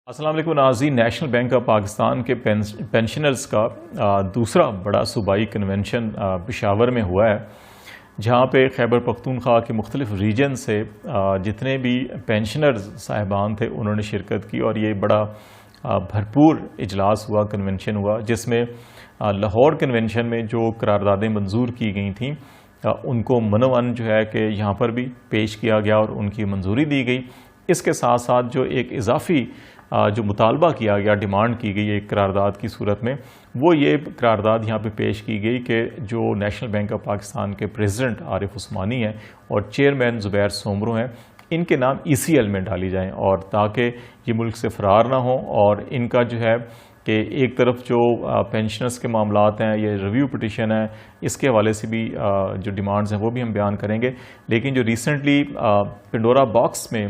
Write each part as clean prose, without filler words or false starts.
السلام علیکم ناظرین، نیشنل بینک آف پاکستان کے پینشنرز کا دوسرا بڑا صوبائی کنونشن پشاور میں ہوا ہے، جہاں پہ خیبر پختونخوا کے مختلف ریجن سے جتنے بھی پینشنرز صاحبان تھے انہوں نے شرکت کی، اور یہ بڑا بھرپور اجلاس ہوا، کنونشن ہوا، جس میں لاہور کنونشن میں جو قراردادیں منظور کی گئی تھیں ان کو منوان جو ہے کہ یہاں پر بھی پیش کیا گیا اور ان کی منظوری دی گئی۔ اس کے ساتھ ساتھ جو ایک اضافی جو مطالبہ کیا گیا، ڈیمانڈ کی گئی ایک قرارداد کی صورت میں، وہ یہ قرارداد یہاں پہ پیش کی گئی کہ جو نیشنل بینک آف پاکستان کے پریزیڈنٹ عارف عثمانی ہیں اور چیئرمین زبیر سومرو ہیں، ان کے نام ECL میں ڈالی جائیں، اور تاکہ یہ ملک سے فرار نہ ہوں، اور ان کا جو ہے کہ ایک طرف جو پینشنرز کے معاملات ہیں، یہ ریویو پٹیشن ہے، اس کے حوالے سے بھی جو ڈیمانڈز ہیں وہ بھی ہم بیان کریں گے۔ لیکن جو ریسنٹلی پنڈورا باکس میں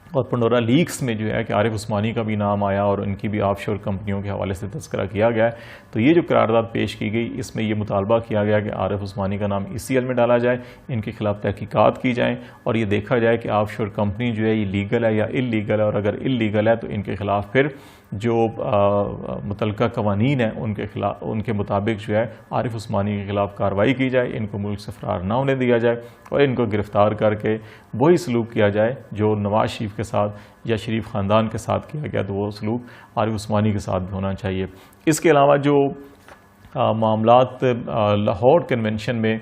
اور پنڈورا لیکس میں جو ہے کہ عارف عثمانی کا بھی نام آیا اور ان کی بھی آف شور کمپنیوں کے حوالے سے تذکرہ کیا گیا ہے، تو یہ جو قرارداد پیش کی گئی اس میں یہ مطالبہ کیا گیا کہ عارف عثمانی کا نام ECL میں ڈالا جائے، ان کے خلاف تحقیقات کی جائیں، اور یہ دیکھا جائے کہ آف شور کمپنی جو ہے یہ لیگل ہے یا اللیگل ہے، اور اگر اللیگل ہے تو ان کے خلاف پھر جو متعلقہ قوانین ہیں ان کے مطابق جو ہے عارف عثمانی کے خلاف کارروائی کی جائے، ان کو ملک سے فرار نہ ہونے دیا جائے، اور ان کو گرفتار کر کے وہی سلوک کیا جائے جو نواز شریف کے ساتھ یا شریف خاندان کے ساتھ کیا گیا، تو وہ سلوک عارف عثمانی کے ساتھ بھی ہونا چاہیے۔ اس کے علاوہ جو معاملات لاہور کنونشن میں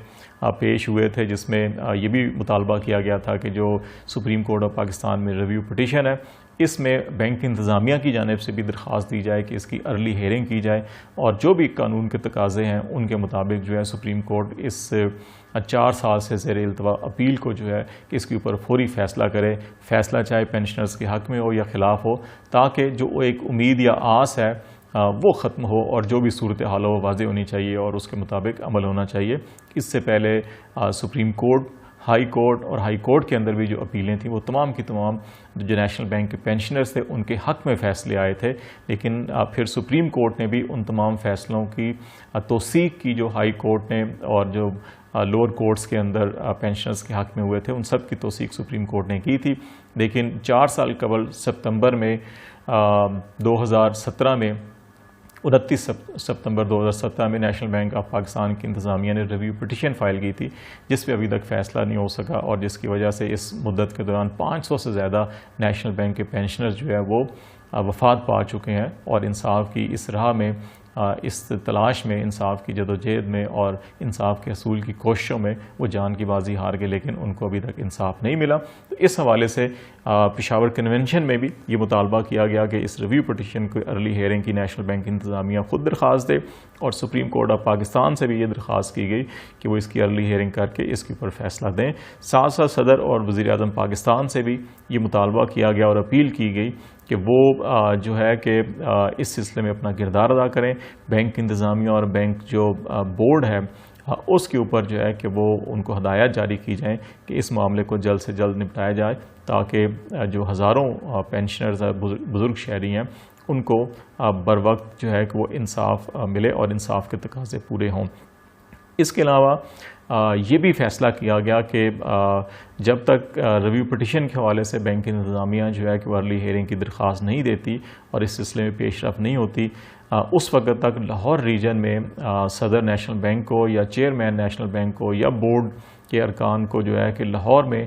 پیش ہوئے تھے، جس میں یہ بھی مطالبہ کیا گیا تھا کہ جو سپریم کورٹ آف پاکستان میں ریویو پٹیشن ہے، اس میں بینک انتظامیہ کی جانب سے بھی درخواست دی جائے کہ اس کی ارلی ہیئرنگ کی جائے، اور جو بھی قانون کے تقاضے ہیں ان کے مطابق جو ہے سپریم کورٹ اس 4 سال سے زیر التوا اپیل کو جو ہے کہ اس کے اوپر فوری فیصلہ کرے، فیصلہ چاہے پینشنرز کے حق میں ہو یا خلاف ہو، تاکہ جو ایک امید یا آس ہے وہ ختم ہو، اور جو بھی صورتحال ہو وہ واضح ہونی چاہیے اور اس کے مطابق عمل ہونا چاہیے۔ اس سے پہلے سپریم کورٹ، ہائی کورٹ اور ہائی کورٹ کے اندر بھی جو اپیلیں تھیں وہ تمام کی تمام جو نیشنل بینک کے پینشنرز تھے ان کے حق میں فیصلے آئے تھے، لیکن پھر سپریم کورٹ نے بھی ان تمام فیصلوں کی توثیق کی جو ہائی کورٹ نے اور جو لوور کورٹس کے اندر پینشنرز کے حق میں ہوئے تھے، ان سب کی توثیق سپریم کورٹ نے کی تھی۔ لیکن 4 سال قبل سپتمبر میں 2017 میں 29 ستمبر 2017 میں نیشنل بینک آف پاکستان کی انتظامیہ نے ریویو پٹیشن فائل کی تھی، جس پہ ابھی تک فیصلہ نہیں ہو سکا، اور جس کی وجہ سے اس مدت کے دوران 500 سے زیادہ نیشنل بینک کے پینشنرز جو ہے وہ وفات پا چکے ہیں، اور انصاف کی اس راہ میں، اس تلاش میں، انصاف کی جدوجہد میں اور انصاف کے حصول کی کوششوں میں وہ جان کی بازی ہار گئے، لیکن ان کو ابھی تک انصاف نہیں ملا۔ تو اس حوالے سے پشاور کنونشن میں بھی یہ مطالبہ کیا گیا کہ اس ریویو پٹیشن کو ارلی ہیئرنگ کی نیشنل بینک انتظامیہ خود درخواست دے، اور سپریم کورٹ آف پاکستان سے بھی یہ درخواست کی گئی کہ وہ اس کی ارلی ہیئرنگ کر کے اس کے اوپر فیصلہ دیں۔ ساتھ ساتھ صدر اور وزیر اعظم پاکستان سے بھی یہ مطالبہ کیا گیا اور اپیل کی گئی کہ وہ جو ہے کہ اس سلسلے میں اپنا کردار ادا کریں، بینک انتظامیہ اور بینک جو بورڈ ہے اس کے اوپر جو ہے کہ وہ ان کو ہدایات جاری کی جائیں کہ اس معاملے کو جلد سے جلد نپٹایا جائے، تاکہ جو ہزاروں پینشنرز بزرگ شہری ہیں ان کو بر وقت جو ہے کہ وہ انصاف ملے اور انصاف کے تقاضے پورے ہوں۔ اس کے علاوہ یہ بھی فیصلہ کیا گیا کہ جب تک ریویو پٹیشن کے حوالے سے بینک انتظامیہ جو ہے کہ وہ ارلی ہیئرنگ کی درخواست نہیں دیتی اور اس سلسلے میں پیش رفت نہیں ہوتی، اس وقت تک لاہور ریجن میں صدر نیشنل بینک کو یا چیئرمین نیشنل بینک کو یا بورڈ کے ارکان کو جو ہے کہ لاہور میں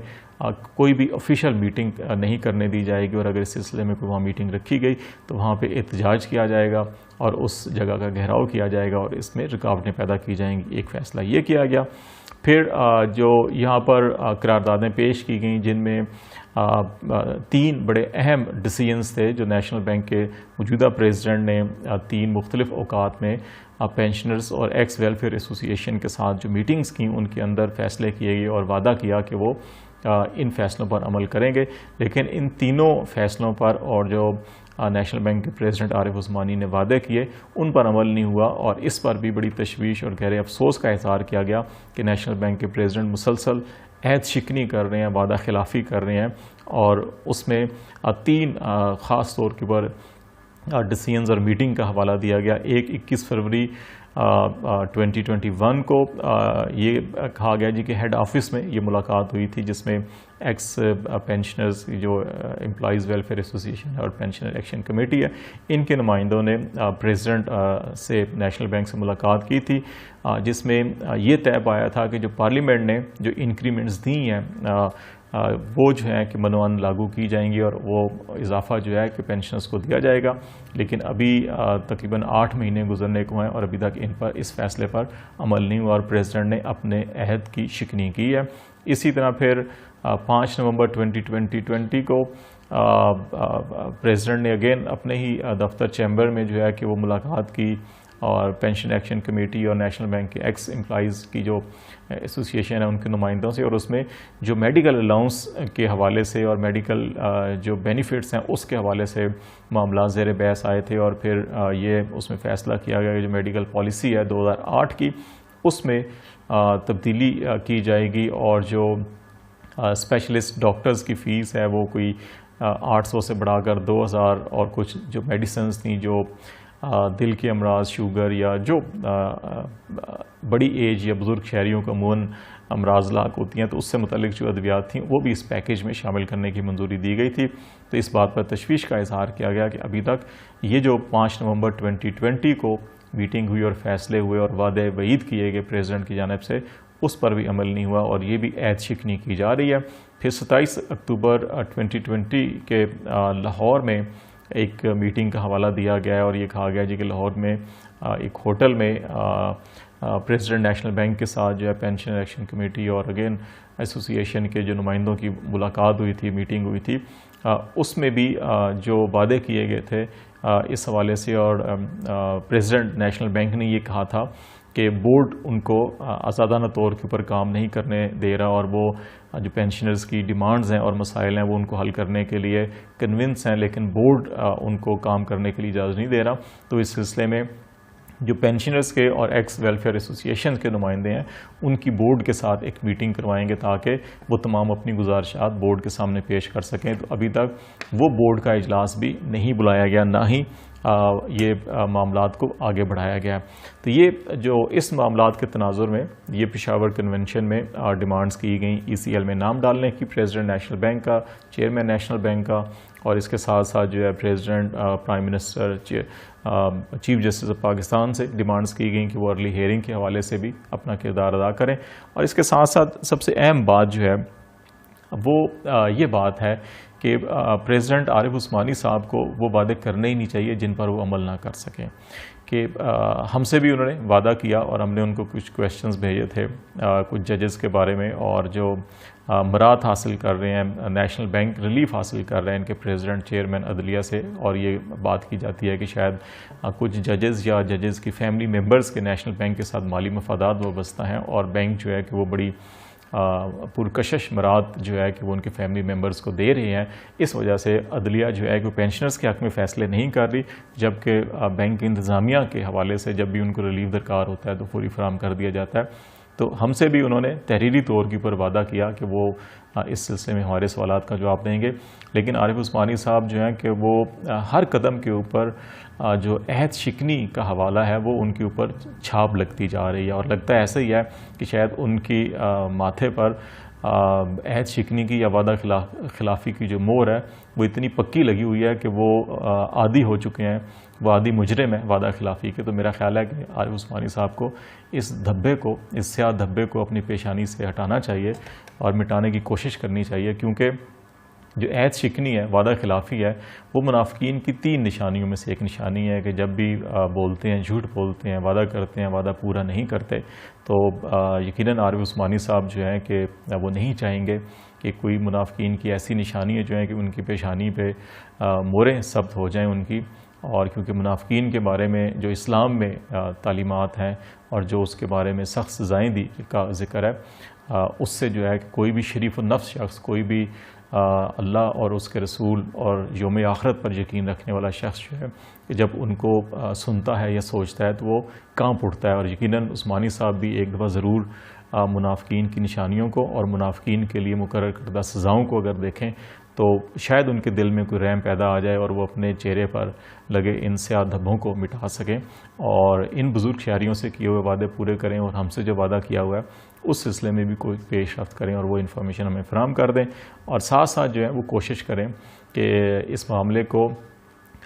کوئی بھی آفیشیل میٹنگ نہیں کرنے دی جائے گی، اور اگر اس سلسلے میں کوئی وہاں میٹنگ رکھی گئی تو وہاں پہ احتجاج کیا جائے گا اور اس جگہ کا گھیراؤ کیا جائے گا اور اس میں رکاوٹیں پیدا کی جائیں گی۔ ایک فیصلہ یہ کیا گیا۔ پھر جو یہاں پر قراردادیں پیش کی گئیں، جن میں 3 بڑے اہم ڈیسیژنز تھے جو نیشنل بینک کے موجودہ پریزیڈنٹ نے 3 مختلف اوقات میں پینشنرز اور ایکس ویلفیئر ایسوسی ایشن کے ساتھ جو میٹنگز کیں ان کے اندر فیصلے کیے گئے اور وعدہ کیا کہ وہ ان فیصلوں پر عمل کریں گے، لیکن ان تینوں فیصلوں پر اور جو نیشنل بینک کے پریزیڈنٹ عارف عثمانی نے وعدے کیے ان پر عمل نہیں ہوا، اور اس پر بھی بڑی تشویش اور گہرے افسوس کا اظہار کیا گیا کہ نیشنل بینک کے پریزیڈنٹ مسلسل عہد شکنی کر رہے ہیں، وعدہ خلافی کر رہے ہیں، اور اس میں 3 خاص طور کے اوپر ڈیسیژنز اور میٹنگ کا حوالہ دیا گیا۔ ایک 21 فروری 2021 کو یہ کہا گیا جی کہ ہیڈ آفس میں یہ ملاقات ہوئی تھی، جس میں ایکس پینشنرز جو امپلائیز ویلفیئر ایسوسیشن اور پینشنر ایکشن کمیٹی ہے، ان کے نمائندوں نے پریزیڈنٹ سے نیشنل بینک سے ملاقات کی تھی، جس میں یہ طے پایا تھا کہ جو پارلیمنٹ نے جو انکریمنٹس دی ہیں وہ جو ہے کہ منوان لاگو کی جائیں گی، اور وہ اضافہ جو ہے کہ پینشنرز کو دیا جائے گا، لیکن ابھی تقریباً 8 مہینے گزرنے کو ہیں اور ابھی تک ان پر اس فیصلے پر عمل نہیں ہوا، اور پریزیڈنٹ نے اپنے عہد کی شکنی کی ہے۔ اسی طرح پھر 5 نومبر 2020 کو پریزیڈنٹ نے اگین اپنے ہی دفتر چیمبر میں جو ہے کہ وہ ملاقات کی، اور پینشن ایکشن کمیٹی اور نیشنل بینک کے ایکس امپلائیز کی جو ایسوسیشن ہے ان کے نمائندوں سے، اور اس میں جو میڈیکل الاؤنس کے حوالے سے اور میڈیکل جو بینیفٹس ہیں اس کے حوالے سے معاملات زیر بحث آئے تھے، اور پھر یہ اس میں فیصلہ کیا گیا کہ جو میڈیکل پالیسی ہے 2008 کی، اس میں تبدیلی کی جائے گی، اور جو اسپیشلسٹ ڈاکٹرز کی فیس ہے وہ کوئی 800 سے بڑھا کر 2000، اور کچھ جو میڈیسنز تھیں جو دل کے امراض، شوگر یا جو بڑی ایج یا بزرگ شہریوں کا عموماً امراض لاحق ہوتی ہیں، تو اس سے متعلق جو ادویات تھیں وہ بھی اس پیکیج میں شامل کرنے کی منظوری دی گئی تھی۔ تو اس بات پر تشویش کا اظہار کیا گیا کہ ابھی تک یہ جو 5 نومبر 2020 کو میٹنگ ہوئی اور فیصلے ہوئے اور وعدے وعید کیے گئے پریزیڈنٹ کی جانب سے، اس پر بھی عمل نہیں ہوا، اور یہ بھی عہد شکنی کی جا رہی ہے۔ پھر 27 اکتوبر 2020 کے لاہور میں ایک میٹنگ کا حوالہ دیا گیا ہے، اور یہ کہا گیا جی کہ لاہور میں ایک ہوٹل میں پریزیڈنٹ نیشنل بینک کے ساتھ جو ہے پینشن ایکشن کمیٹی اور اگین ایسوسیشن کے جو نمائندوں کی ملاقات ہوئی تھی، میٹنگ ہوئی تھی، اس میں بھی جو وعدے کیے گئے تھے اس حوالے سے، اور پریزیڈنٹ نیشنل بینک نے یہ کہا تھا کہ بورڈ ان کو آزادانہ طور کے اوپر کام نہیں کرنے دے رہا، اور وہ جو پینشنرز کی ڈیمانڈز ہیں اور مسائل ہیں وہ ان کو حل کرنے کے لیے کنونس ہیں، لیکن بورڈ ان کو کام کرنے کے لیے اجازت نہیں دے رہا۔ تو اس سلسلے میں جو پینشنرز کے اور ایکس ویلفیئر ایسوسیشن کے نمائندے ہیں ان کی بورڈ کے ساتھ ایک میٹنگ کروائیں گے تاکہ وہ تمام اپنی گزارشات بورڈ کے سامنے پیش کر سکیں۔ تو ابھی تک وہ بورڈ کا اجلاس بھی نہیں بلایا گیا، نہ ہی یہ معاملات کو آگے بڑھایا گیا۔ تو یہ جو اس معاملات کے تناظر میں یہ پشاور کنونشن میں ڈیمانڈز کی گئیں، ای سی ایل میں نام ڈالنے کی پریزیڈنٹ نیشنل بینک کا، چیئرمین نیشنل بینک کا، اور اس کے ساتھ ساتھ جو ہے president, prime minister, chief justice of Pakistan سے ڈیمانڈز کی گئیں کہ وہ ارلی ہیئرنگ کے حوالے سے بھی اپنا کردار ادا کریں۔ اور اس کے ساتھ ساتھ سب سے اہم بات جو ہے وہ یہ بات ہے کہ پریزیڈنٹ عارف عثمانی صاحب کو وہ وعدے کرنے ہی نہیں چاہیے جن پر وہ عمل نہ کر سکیں۔ کہ ہم سے بھی انہوں نے وعدہ کیا اور ہم نے ان کو کچھ کویشچنز بھیجے تھے کچھ ججز کے بارے میں، اور جو مراد حاصل کر رہے ہیں، نیشنل بینک ریلیف حاصل کر رہے ہیں ان کے پریزیڈنٹ، چیئرمین عدلیہ سے، اور یہ بات کی جاتی ہے کہ شاید کچھ ججز یا ججز کی فیملی ممبرز کے نیشنل بینک کے ساتھ مالی مفادات وابستہ ہیں، اور بینک جو ہے کہ وہ بڑی پرکشش مراد جو ہے کہ وہ ان کے فیملی ممبرز کو دے رہے ہیں۔ اس وجہ سے عدلیہ جو ہے کہ پینشنرز کے حق میں فیصلے نہیں کر رہی، جبکہ بینک انتظامیہ کے حوالے سے جب بھی ان کو ریلیف درکار ہوتا ہے تو فوری فراہم کر دیا جاتا ہے۔ تو ہم سے بھی انہوں نے تحریری طور کے اوپر وعدہ کیا کہ وہ اس سلسلے میں ہمارے سوالات کا جواب دیں گے، لیکن عارف عثمانی صاحب جو ہیں کہ وہ ہر قدم کے اوپر جو عہد شکنی کا حوالہ ہے وہ ان کے اوپر چھاپ لگتی جا رہی ہے، اور لگتا ہے ایسا ہی ہے کہ شاید ان کی ماتھے پر عہد شکنی کی یا وعدہ خلافی کی جو مہر ہے وہ اتنی پکی لگی ہوئی ہے کہ وہ عادی ہو چکے ہیں، وہ عادی مجرم ہے وعدہ خلافی کے۔ تو میرا خیال ہے کہ عارف عثمانی صاحب کو اس دھبے کو، اس سیاہ دھبے کو اپنی پیشانی سے ہٹانا چاہیے اور مٹانے کی کوشش کرنی چاہیے، کیونکہ جو عہد شکنی ہے، وعدہ خلافی ہے، وہ منافقین کی 3 نشانیوں میں سے ایک نشانی ہے کہ جب بھی بولتے ہیں، جھوٹ بولتے ہیں، وعدہ کرتے ہیں، وعدہ پورا نہیں کرتے۔ تو یقیناً عارف عثمانی صاحب جو ہیں کہ وہ نہیں چاہیں گے کہ کوئی منافقین کی ایسی نشانیاں جو ہیں کہ ان کی پیشانی پہ موریں ثبت ہو جائیں ان کی، اور کیونکہ منافقین کے بارے میں جو اسلام میں تعلیمات ہیں اور جو اس کے بارے میں سخت سزائیں کا ذکر ہے، اس سے جو ہے کہ کوئی بھی شریف النفس شخص، کوئی بھی اللہ اور اس کے رسول اور یوم آخرت پر یقین رکھنے والا شخص جو ہے کہ جب ان کو سنتا ہے یا سوچتا ہے تو وہ کانپ اٹھتا ہے۔ اور یقیناً عثمانی صاحب بھی ایک دفعہ ضرور منافقین کی نشانیوں کو اور منافقین کے لیے مقرر کردہ سزاؤں کو اگر دیکھیں تو شاید ان کے دل میں کوئی رحم پیدا آ جائے اور وہ اپنے چہرے پر لگے ان سیاہ دھبوں کو مٹا سکیں اور ان بزرگ شہریوں سے کیے ہوئے وعدے پورے کریں اور ہم سے جو وعدہ کیا ہوا ہے اس سلسلے میں بھی کوئی پیش رفت کریں اور وہ انفارمیشن ہمیں فراہم کر دیں، اور ساتھ ساتھ جو ہے وہ کوشش کریں کہ اس معاملے کو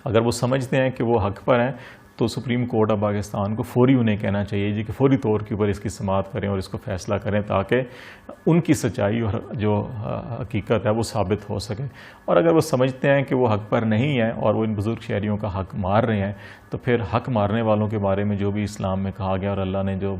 اگر وہ سمجھتے ہیں کہ وہ حق پر ہیں تو سپریم کورٹ آف پاکستان کو فوری انہیں کہنا چاہیے جی کہ فوری طور کے اوپر اس کی سماعت کریں اور اس کو فیصلہ کریں تاکہ ان کی سچائی اور جو حقیقت ہے وہ ثابت ہو سکے۔ اور اگر وہ سمجھتے ہیں کہ وہ حق پر نہیں ہیں اور وہ ان بزرگ شہریوں کا حق مار رہے ہیں تو پھر حق مارنے والوں کے بارے میں جو بھی اسلام میں کہا گیا اور اللہ نے جو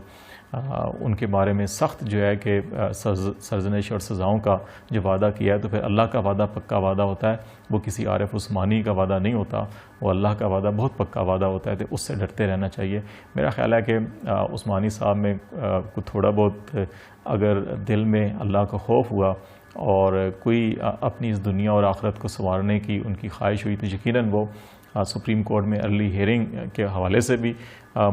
ان کے بارے میں سخت جو ہے کہ سرزنش اور سزاؤں کا جو وعدہ کیا ہے، تو پھر اللہ کا وعدہ پکا وعدہ ہوتا ہے، وہ کسی عارف عثمانی کا وعدہ نہیں ہوتا، وہ اللہ کا وعدہ بہت پکا وعدہ ہوتا ہے، تو اس سے ڈرتے رہنا چاہیے۔ میرا خیال ہے کہ عثمانی صاحب میں تھوڑا بہت اگر دل میں اللہ کا خوف ہوا اور کوئی اپنی اس دنیا اور آخرت کو سنوارنے کی ان کی خواہش ہوئی تو یقیناً وہ سپریم کورٹ میں ارلی ہیئرنگ کے حوالے سے بھی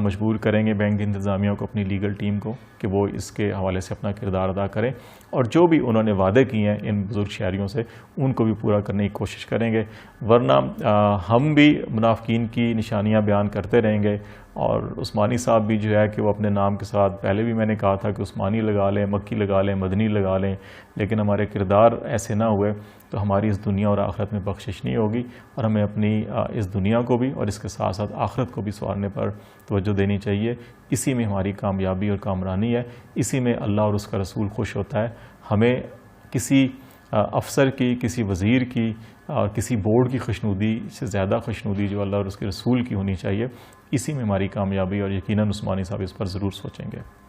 مجبور کریں گے بینک انتظامیہ کو، اپنی لیگل ٹیم کو، کہ وہ اس کے حوالے سے اپنا کردار ادا کریں اور جو بھی انہوں نے وعدے کیے ہیں ان بزرگ شہریوں سے ان کو بھی پورا کرنے کی کوشش کریں گے، ورنہ ہم بھی منافقین کی نشانیاں بیان کرتے رہیں گے اور عثمانی صاحب بھی جو ہے کہ وہ اپنے نام کے ساتھ، پہلے بھی میں نے کہا تھا کہ عثمانی لگا لیں، مکی لگا لیں، مدنی لگا لیں، لیکن ہمارے کردار ایسے نہ ہوئے تو ہماری اس دنیا اور آخرت میں بخشش نہیں ہوگی، اور ہمیں اپنی اس دنیا کو بھی اور اس کے ساتھ ساتھ آخرت کو بھی سنوارنے پر توجہ دینی چاہیے۔ اسی میں ہماری کامیابی اور کامرانی ہے، اسی میں اللہ اور اس کا رسول خوش ہوتا ہے۔ ہمیں کسی افسر کی، کسی وزیر کی اور کسی بورڈ کی خوشنودی سے زیادہ خوشنودی جو اللہ اور اس کے رسول کی ہونی چاہیے، اسی میں ہماری کامیابی، اور یقیناً عثمانی صاحب اس پر ضرور سوچیں گے۔